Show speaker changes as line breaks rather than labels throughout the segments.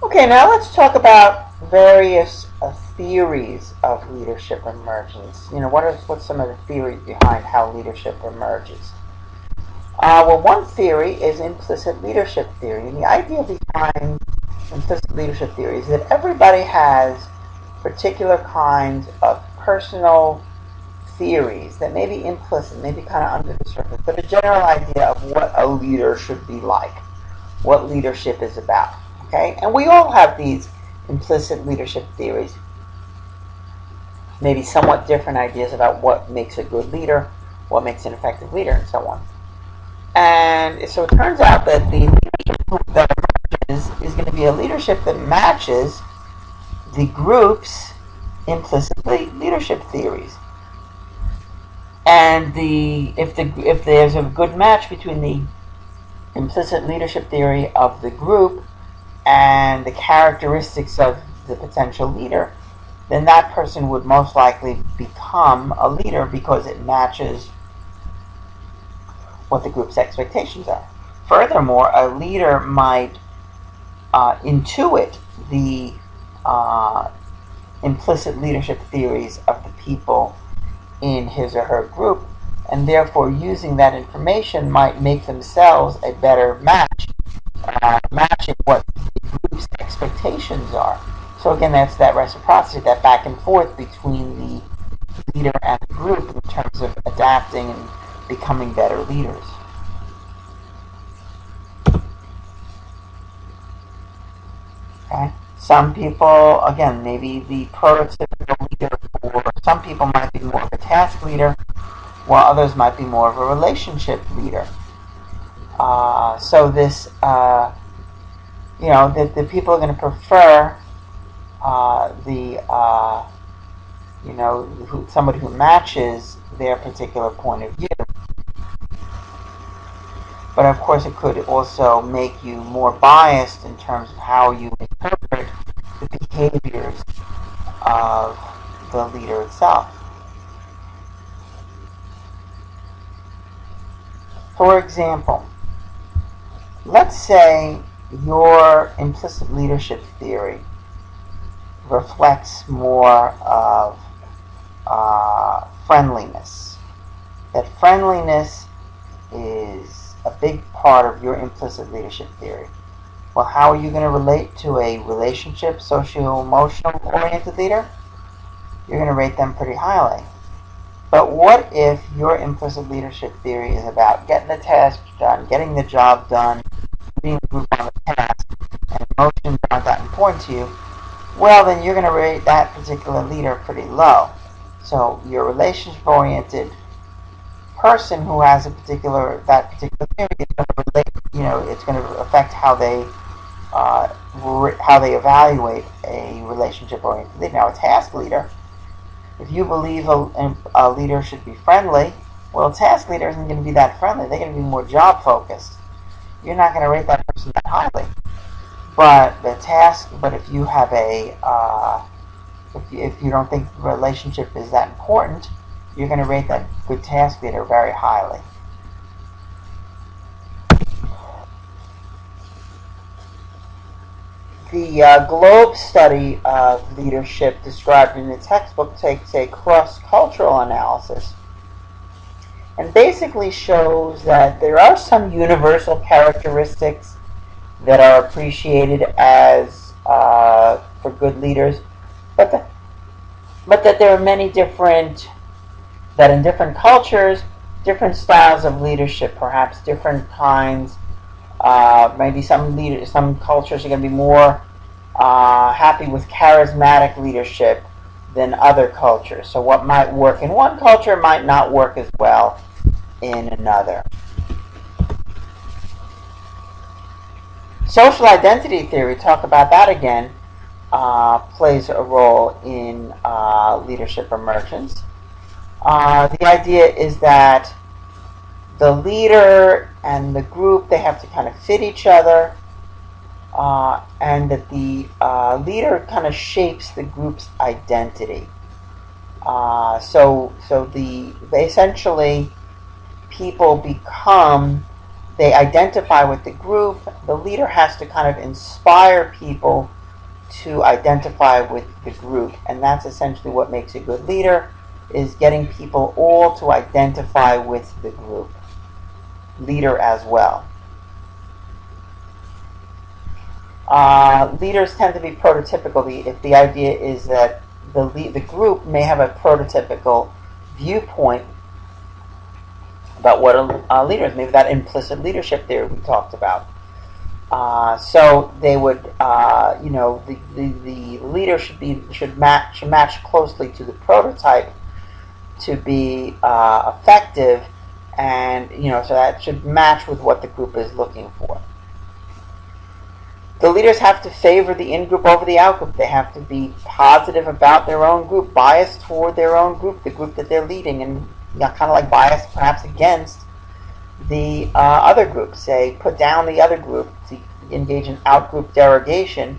Okay, now let's talk about various theories of leadership emergence. What's some of the theories behind how leadership emerges? Well, one theory is implicit leadership theory, and the idea behind implicit leadership theory is that everybody has particular kinds of personal theories that may be implicit, maybe kind of under the surface, but a general idea of what a leader should be like, what leadership is about. Okay, and we all have these implicit leadership theories, maybe somewhat different ideas about what makes a good leader, what makes an effective leader, and so on. And so it turns out that the leadership group that emerges is going to be a leadership that matches the group's implicit leadership theories. And if there's a good match between the implicit leadership theory of the group and the characteristics of the potential leader, then that person would most likely become a leader because it matches what the group's expectations are. Furthermore, a leader might intuit the implicit leadership theories of the people in his or her group, and therefore using that information might make themselves a better match, matching what the group's expectations are. So again, that's that reciprocity, that back and forth between the leader and the group in terms of adapting and becoming better leaders. Okay? Some people, again, maybe the prototypical leader for some people might be more of a task leader, while others might be more of a relationship leader. So this, the people are going to prefer somebody who matches their particular point of view. But of course, it could also make you more biased in terms of how you interpret the behaviors of the leader itself. For example, let's say your implicit leadership theory reflects more of friendliness. That friendliness is a big part of your implicit leadership theory. Well, how are you going to relate to a relationship, socio-emotional oriented leader? You're going to rate them pretty highly. But what if your implicit leadership theory is about getting the task done, getting the job done, being the group on the task, and emotions aren't that important to you? Well, then you're going to rate that particular leader pretty low. So your relationship-oriented person who has that particular theory is going to relate. It's going to affect how they evaluate a relationship-oriented leader. Now, a task leader, if you believe a leader should be friendly, well, a task leader isn't going to be that friendly. They're going to be more job-focused. You're not going to rate that person that highly. But if you have if you don't think the relationship is that important, you're going to rate that good task leader very highly. The Globe study of leadership described in the textbook takes a cross-cultural analysis and basically shows that there are some universal characteristics that are appreciated as for good leaders, but that there are many that in different cultures, different styles of leadership, perhaps different kinds. Maybe some cultures are going to be more happy with charismatic leadership than other cultures. So what might work in one culture might not work as well in another. Social identity theory, talk about that again, plays a role in leadership emergence. The idea is that the leader and the group, they have to kind of fit each other, and that the leader kind of shapes the group's identity. So essentially people become They identify with the group. The leader has to kind of inspire people to identify with the group, and that's essentially what makes a good leader, is getting people all to identify with the group leader as well. Leaders tend to be prototypical. If the idea is that the group may have a prototypical viewpoint about what a leader is, maybe that implicit leadership theory we talked about. So they would, the leader should match closely to the prototype to be effective, and so that should match with what the group is looking for. The leaders have to favor the in-group over the out-group. They have to be positive about their own group, biased toward their own group, the group that they're leading, and kind of like biased perhaps against the other group. Say, put down the other group to engage in out-group derogation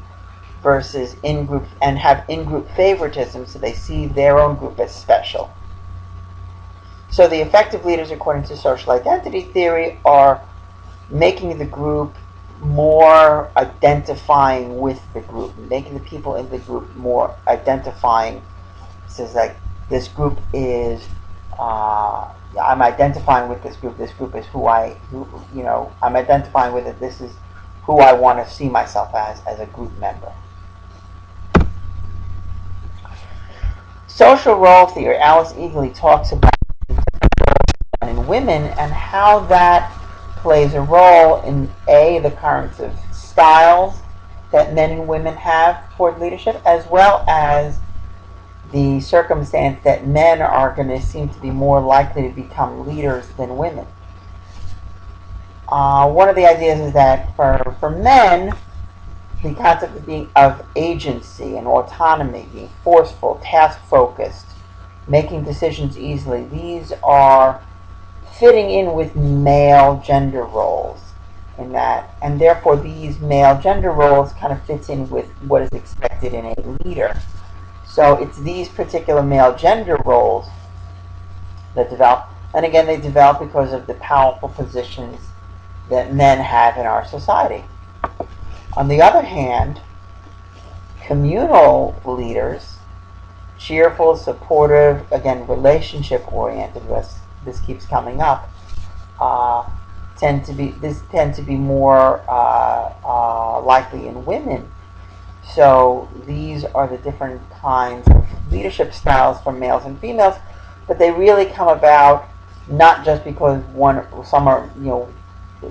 versus in-group, and have in-group favoritism, so they see their own group as special. So the effective leaders, according to social identity theory, are making the group more identifying with the group, making the people in the group more identifying. It says like, this group is, I'm identifying with this group. This group is I'm identifying with it. This is who I want to see myself as a group member. Social role theory. Alice Eagley talks about in women and how that plays a role in the kinds of styles that men and women have toward leadership, as well as the circumstance that men are going to seem to be more likely to become leaders than women. One of the ideas is that for men, the concept of agency and autonomy, being forceful, task-focused, making decisions easily, these are fitting in with male gender roles in that, and therefore these male gender roles kind of fits in with what is expected in a leader. So it's these particular male gender roles that develop, and again they develop because of the powerful positions that men have in our society. On the other hand, communal leaders, cheerful, supportive, again relationship oriented, this keeps coming up, tend to be more likely in women. So these are the different kinds of leadership styles for males and females, but they really come about not just because some are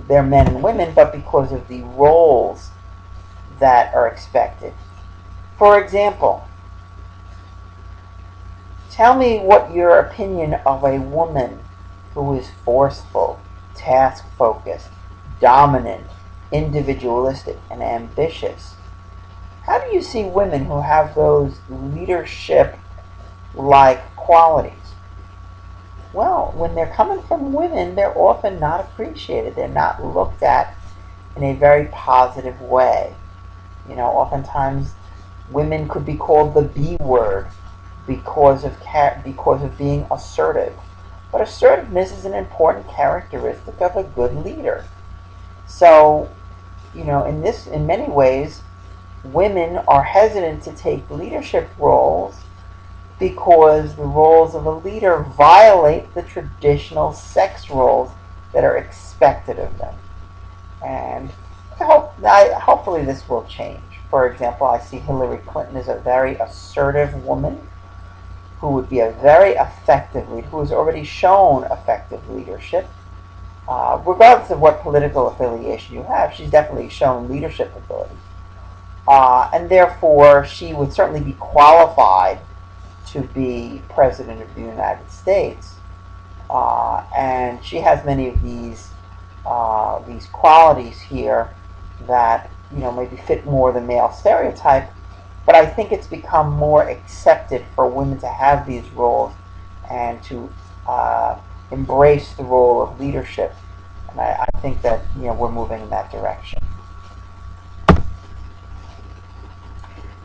they're men and women, but because of the roles that are expected. For example, tell me what your opinion of a woman who is forceful, task-focused, dominant, individualistic, and ambitious. How do you see women who have those leadership-like qualities? Well, when they're coming from women, they're often not appreciated. They're not looked at in a very positive way. Oftentimes women could be called the B word because of being assertive. But assertiveness is an important characteristic of a good leader. So, in many ways, women are hesitant to take leadership roles because the roles of a leader violate the traditional sex roles that are expected of them. And hopefully this will change. For example, I see Hillary Clinton as a very assertive woman who would be a very effective leader, who has already shown effective leadership. Regardless of what political affiliation you have, she's definitely shown leadership ability. And therefore, she would certainly be qualified to be President of the United States. And she has many of these qualities here that maybe fit more the male stereotype. But I think it's become more accepted for women to have these roles and to embrace the role of leadership. And I think that we're moving in that direction.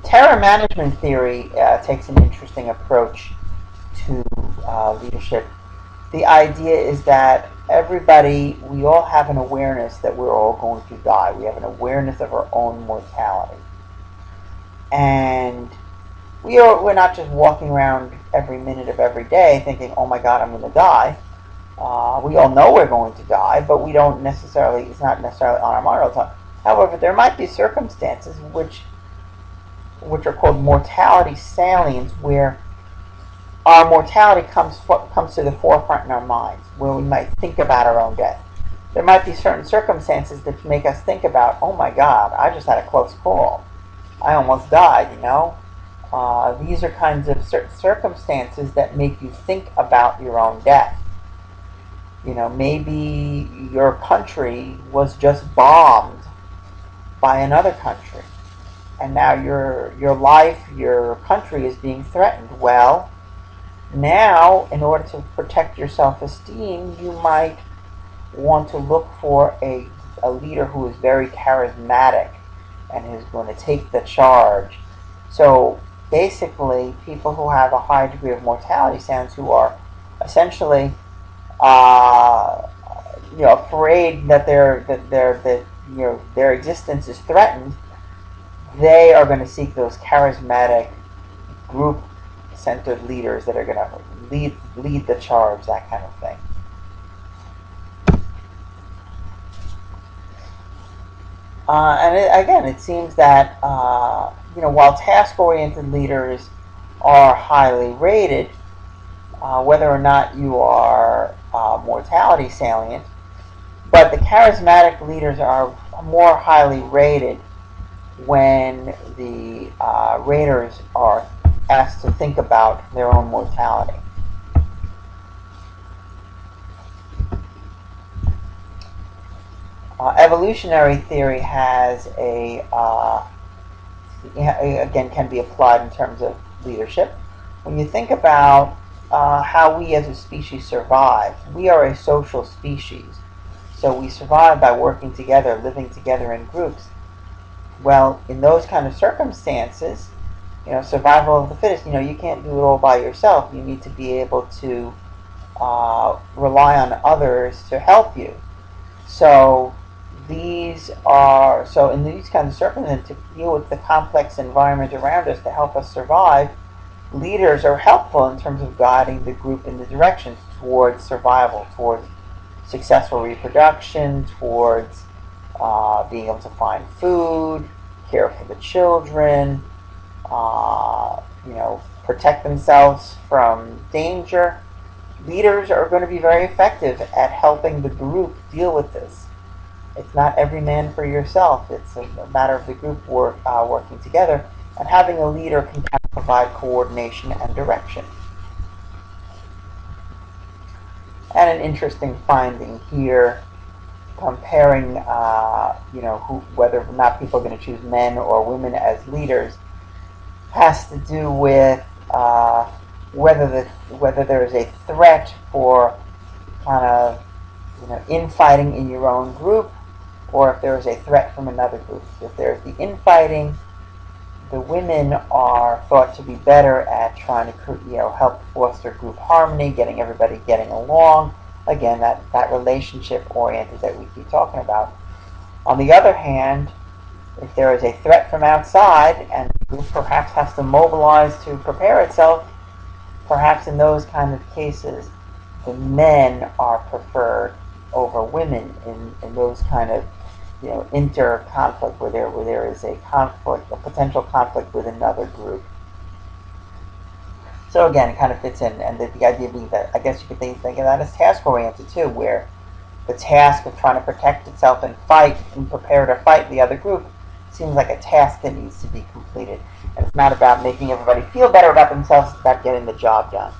Terror management theory takes an interesting approach to leadership. The idea is that everybody, we all have an awareness that we're all going to die. We have an awareness of our own mortality. And we're not just walking around every minute of every day thinking, oh my God, I'm going to die. We all know we're going to die, but we don't necessarily, it's not necessarily on our mind all the time. However, there might be circumstances which are called mortality salients, where our mortality comes to the forefront in our minds, where we might think about our own death. There might be certain circumstances that make us think about, oh my God, I just had a close call. I almost died, you know. These are kinds of certain circumstances that make you think about your own death. You know, maybe your country was just bombed by another country, and now your life, your country is being threatened. Well, now, in order to protect your self-esteem, you might want to look for a leader who is very charismatic and is going to take the charge. So basically, people who have a high degree of mortality salience, who are essentially afraid that their existence is threatened, they are going to seek those charismatic, group-centered leaders that are going to lead the charge, that kind of thing. And it seems that while task-oriented leaders are highly rated, whether or not you are mortality salient, but the charismatic leaders are more highly rated when the raters are asked to think about their own mortality. Evolutionary theory has again, can be applied in terms of leadership. When you think about how we as a species survive, we are a social species. So we survive by working together, living together in groups. Well, in those kind of circumstances, survival of the fittest, you can't do it all by yourself. You need to be able to rely on others to help you. So in these kinds of circumstances, to deal with the complex environment around us to help us survive, leaders are helpful in terms of guiding the group in the direction towards survival, towards successful reproduction, towards being able to find food, care for the children, protect themselves from danger. Leaders are going to be very effective at helping the group deal with this. It's not every man for yourself. It's a matter of the group working together, and having a leader can provide coordination and direction. And an interesting finding here, comparing whether or not people are going to choose men or women as leaders, has to do with whether there is a threat for kind of infighting in your own group, or if there is a threat from another group. If there's the infighting, the women are thought to be better at trying to help foster group harmony, getting everybody getting along. Again, that relationship oriented that we keep talking about. On the other hand, if there is a threat from outside and the group perhaps has to mobilize to prepare itself, perhaps in those kind of cases, the men are preferred over women in those kind of inter-conflict, where there is a potential conflict with another group. So again, it kind of fits in, and the idea being that I guess you could think of that as task-oriented too, where the task of trying to protect itself and fight and prepare to fight the other group seems like a task that needs to be completed. And it's not about making everybody feel better about themselves, it's about getting the job done.